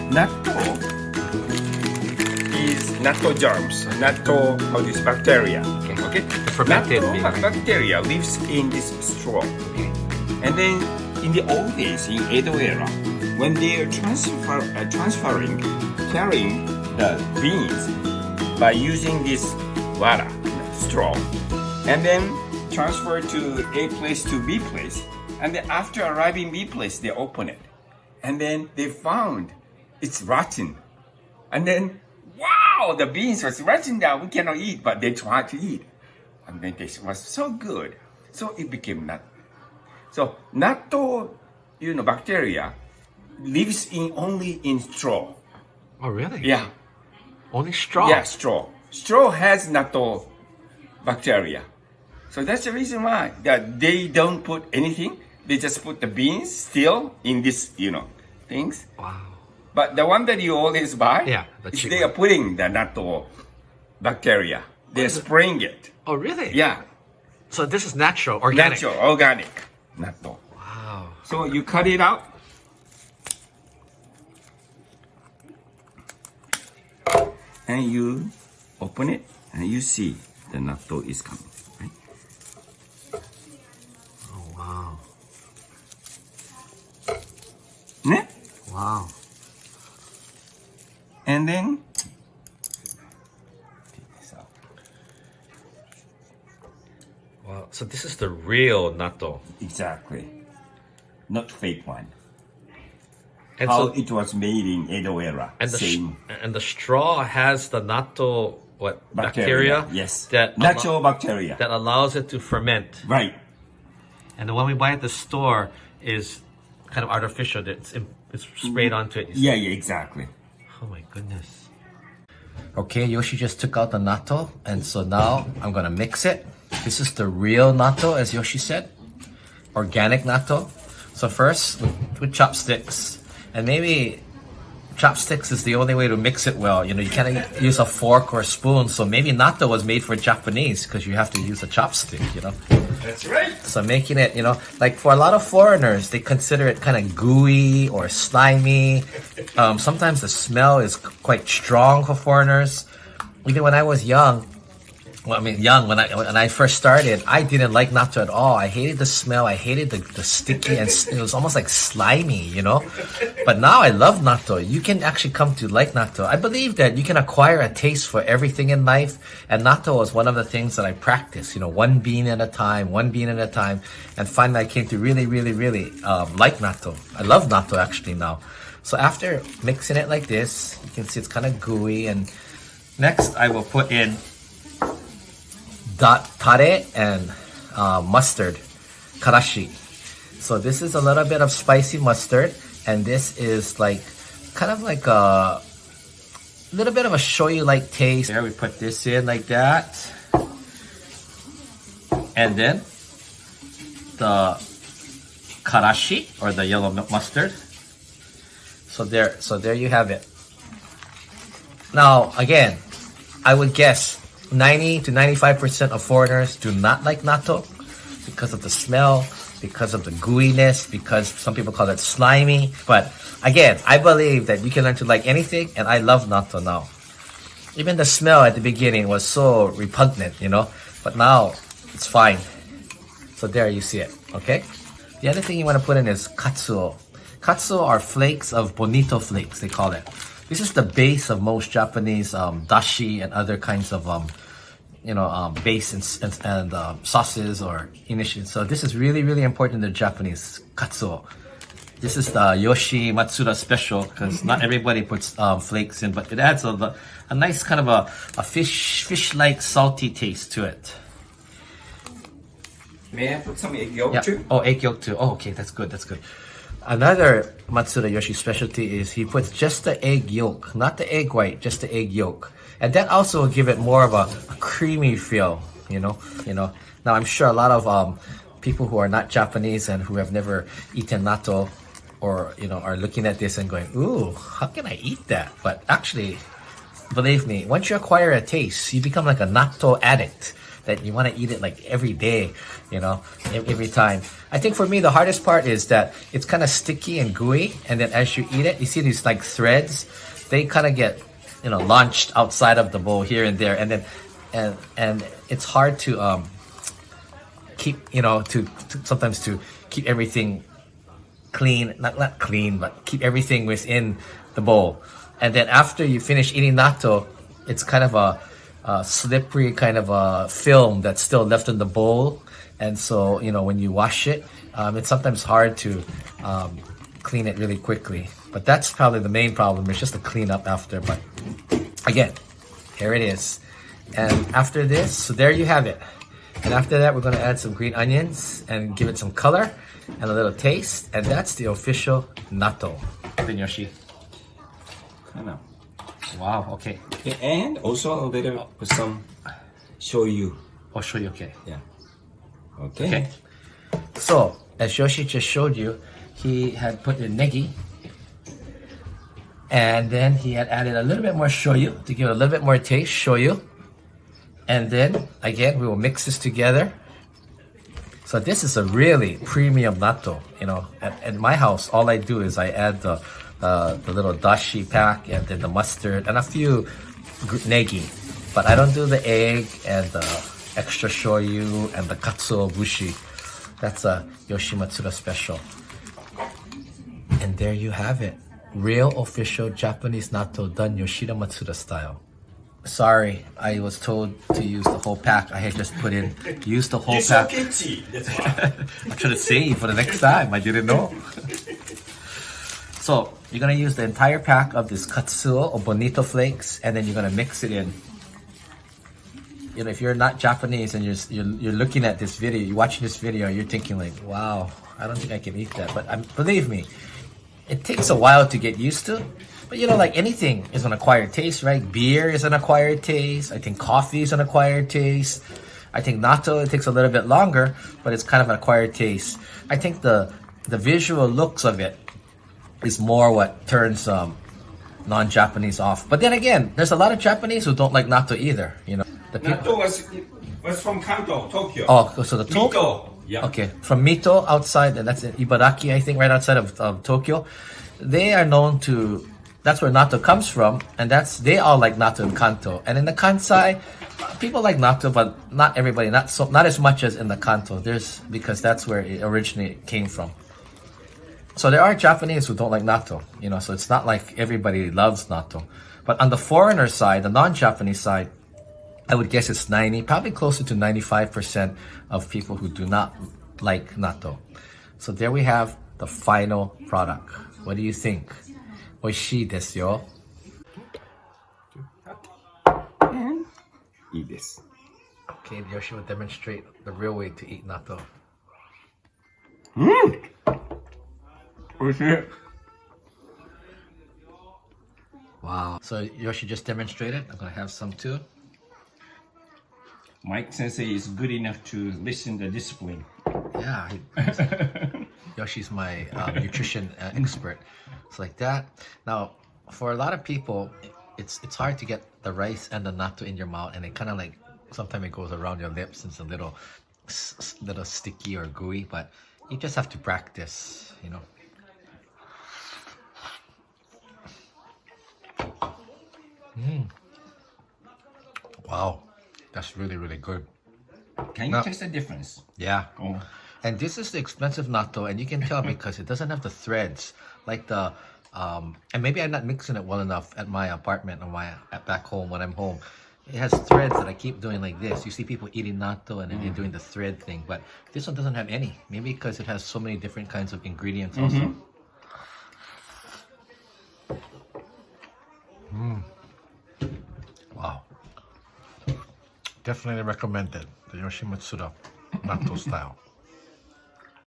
Natto is natto germs. Natto produces bacteria. Okay. The fermented Natto bean, right? bacteria lives in this straw. And then in the old days, in Edo era, when they are carrying the beans by using this wara straw, and then transfer to A place to B place, and then after arriving B place, they open it, and then they found it's rotten, and then wow, the beans was rotten down. We cannot eat, but they tried to eat, and then it was so good, so it became natto. So natto, bacteria lives only in straw. Oh, really? Yeah. Only straw? Yeah, straw. Straw has natto bacteria. So that's the reason why that they don't put anything. They just put the beans still in this, things. Wow. But the one that you always buy, they are putting the natto bacteria. They're spraying it. Oh, really? Yeah. So this is natural, organic? Natural, organic natto. Wow. So you cut it out. And you open it and you see the natto is coming. Right? Oh, wow. Ne? Wow. And then take this out. Wow. So this is the real natto. Exactly. Not fake one. And How so, it was made in Edo era. and Same the straw has the natto bacteria? Yes. That Natural bacteria. that allows it to ferment. Right. And the one we buy at the store is kind of artificial. It's sprayed onto it. Yeah, exactly. Oh my goodness. Okay, Yoshi just took out the natto, and so now I'm gonna mix it. This is the real natto, as Yoshi said. Organic natto. So first, with chopsticks. And maybe chopsticks is the only way to mix it well. You can't use a fork or a spoon. So maybe natto was made for Japanese because you have to use a chopstick, That's right. So making it, like for a lot of foreigners, they consider it kind of gooey or slimy. Sometimes the smell is quite strong for foreigners. Even when I was young, when I first started, I didn't like natto at all. I hated the smell. I hated the sticky, and it was almost like slimy, But now I love natto. You can actually come to like natto. I believe that you can acquire a taste for everything in life, and natto was one of the things that I practiced. One bean at a time, and finally I came to really, really, really like natto. I love natto actually now. So after mixing it like this, you can see it's kind of gooey, and next I will put in tare and mustard, karashi. So this is a little bit of spicy mustard, and this is kind of like a little bit of a shoyu-like taste. There, we put this in like that, and then the karashi or the yellow mustard. So there you have it. Now again, I would guess 90 to 95% of foreigners do not like natto because of the smell, because of the gooiness, because some people call it slimy. But again, I believe that you can learn to like anything, and I love natto now. Even the smell at the beginning was so repugnant, but now it's fine. So there you see it, okay? The other thing you want to put in is katsuo. Katsuo are flakes of bonito flakes, they call it. This is the base of most Japanese dashi and other kinds of base and sauces or inishi. So this is really, really important to the Japanese katsuo. This is the Yoshi Matsuda special because not everybody puts flakes in, but it adds a nice kind of a fish-like salty taste to it. May I put some egg yolk too? Oh, egg yolk too. Oh, okay, that's good. Another Matsuda Yoshi specialty is he puts just the egg yolk, not the egg white, just the egg yolk. And that also will give it more of a creamy feel, Now I'm sure a lot of people who are not Japanese and who have never eaten natto or, are looking at this and going, ooh, how can I eat that? But actually, believe me, once you acquire a taste, you become like a natto addict. that you want to eat it like every day, you know, every time. I think for me, the hardest part is that it's kind of sticky and gooey. And then as you eat it, you see these like threads, they kind of get, you know, launched outside of the bowl here and there. And then, and it's hard to keep, you know, to sometimes to keep everything clean, not clean, but keep everything within the bowl. And then after you finish eating natto, it's kind of a slippery kind of a film that's still left in the bowl. And so, you know, when you wash it, it's sometimes hard to clean it really quickly. But that's probably the main problem. It's just the cleanup after. But again, here it is. And after this, so there you have it. And after that, we're going to add some green onions and give it some color and a little taste. And that's the official natto. Then Yoshi. Kind of. Wow, okay. Okay, and also a little put some shoyu. I'll show you, okay. Yeah. Okay. Okay. So, as Yoshi just showed you, he had put in negi. And then he had added a little bit more shoyu to give it a little bit more taste, shoyu. And then, again, we will mix this together. So this is a really premium natto, you know. At my house, all I do is I add the little dashi pack and then the mustard and a few negi. But I don't do the egg and the extra shoyu and the katsuo bushi. That's a Yoshi Matsuda special. And there you have it. Real official Japanese natto done Yoshida Matsuda style. Sorry, I was told to use the whole pack. I had just put in, use the whole pack. That's why. I'm trying to save for the next time. I didn't know. So, you're going to use the entire pack of this katsuo or bonito flakes, and then you're going to mix it in. You know, if you're not Japanese and you're looking at this video, you're watching this video, you're thinking like, wow, I don't think I can eat that. But believe me, it takes a while to get used to. But you know, like anything is an acquired taste, right? Beer is an acquired taste. I think coffee is an acquired taste. I think natto, it takes a little bit longer, but it's kind of an acquired taste. I think the visual looks of it is more what turns non-Japanese off. But then again, there's a lot of Japanese who don't like natto either. You know, the Natto was from Kanto, Tokyo. Oh, so the Mito. Yeah. Okay, from Mito outside, and that's in Ibaraki, I think, right outside of Tokyo. They are known to. That's where natto comes from, and they all like natto in Kanto. And in the Kansai, people like natto, but not everybody, not as much as in the Kanto. Because that's where it originally came from. So there are Japanese who don't like natto, you know. So it's not like everybody loves natto. But on the foreigner side, the non-Japanese side, I would guess it's probably closer to 95% of people who do not like natto. So there we have the final product. What do you think? Oishii desu yo. And eat this. Okay, Yoshi will demonstrate the real way to eat natto. Wow. So Yoshi just demonstrated. I'm gonna have some too. Mike Sensei is good enough to listen to discipline. Yeah. Yoshi's my nutrition expert. It's like that. Now, for a lot of people, it's hard to get the rice and the natto in your mouth, and it kind of like sometimes it goes around your lips and it's a little sticky or gooey. But you just have to practice, you know. Wow, that's really, really good. Can you taste the difference? Yeah. Oh. And this is the expensive natto, and you can tell because it doesn't have the threads like the and maybe I'm not mixing it well enough at my apartment or back home when I'm home. It has threads that I keep doing like this. You see people eating natto and then they're doing the thread thing, but this one doesn't have any. Maybe because it has so many different kinds of ingredients also. Wow. Definitely recommended the Yoshi Matsuda natto style.